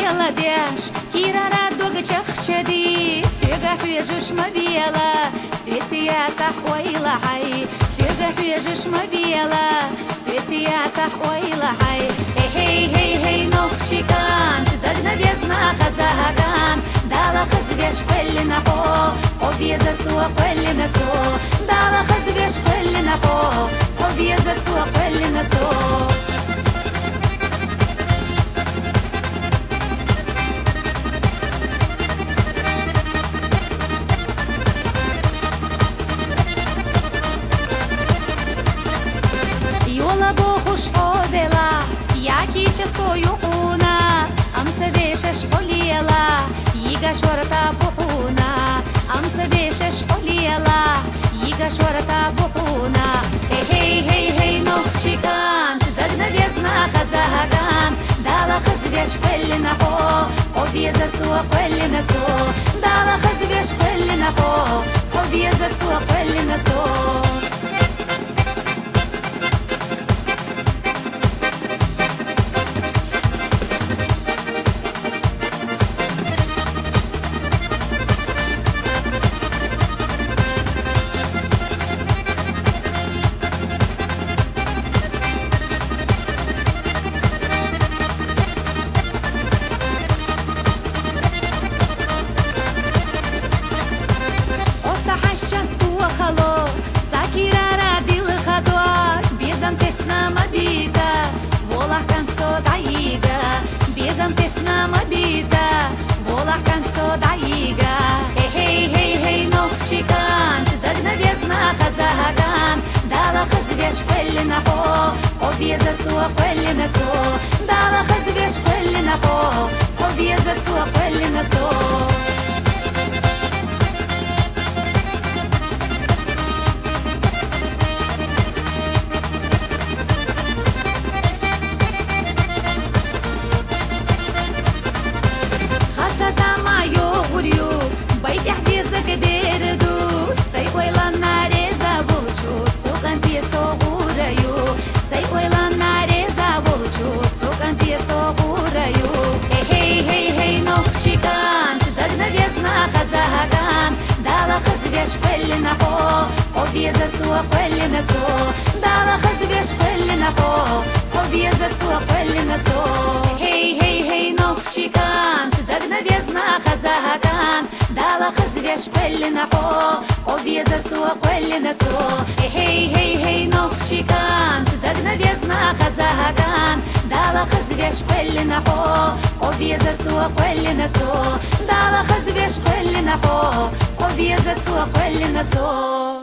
بيلا ديش كيرارا دوغ تشخشدي سيغا حويجوش ما بيلا سويتي يا تحويلا حي سيغا حويجوش ما بيلا سويتي يا تحويلا حي هي هي هي نوخشي كان تدقنا بيزنا خزاهان دالا خزبيش كلنا خو وبيزت سوا كلنا سو دالا خزبيش كلنا خو وبيزت سوا كلنا سو Yola bohuş odela, які часою хуна, амце веше школіла, їга шорта бухуна, амце веше школіла, їга шорта бухуна. Гей, гей, гей, нохчикан, дагна везна хазаган, дала хазвеш квеллина хо, об'єза цуа квеллина со, дала хазвеш квеллина хо, об'єза цуа квеллина со. Хало, сакирара дил хадуар, безам тесна мабита, волах канцо даига, безам тесна мабита, волах канцо даига. Хей, хей, хей, нохчикан, дагна везна хазаган, дала хазвеш квеллина хо, обеза цуа квеллина со, дала хазвеш квеллина хо, обеза цуа квеллина со. Байте хзеза кедерду, сай ойла нареза булчу, цукан пьесо гураю, сай ойла нареза булчу, цукан пьесо гураю. Хей, хей, хей, нохчикан, дагна везна хазаган, дала хазвеш квеллина хо, объеза цуа квеллина со, дала хазвеш квеллина хо, объеза цуа квеллина со. Хей, хей, хей, нохчикан, дагна везна хазаган, дала хазвеш квеллина хо, объеза цуа квеллина со. Хей, хей, хей, нохчикан, дагна везна хазаган, дала хазвеш квеллина хо, объеза цуа квеллина со, дала хазвеш квеллина хо, объеза цуа квеллина со.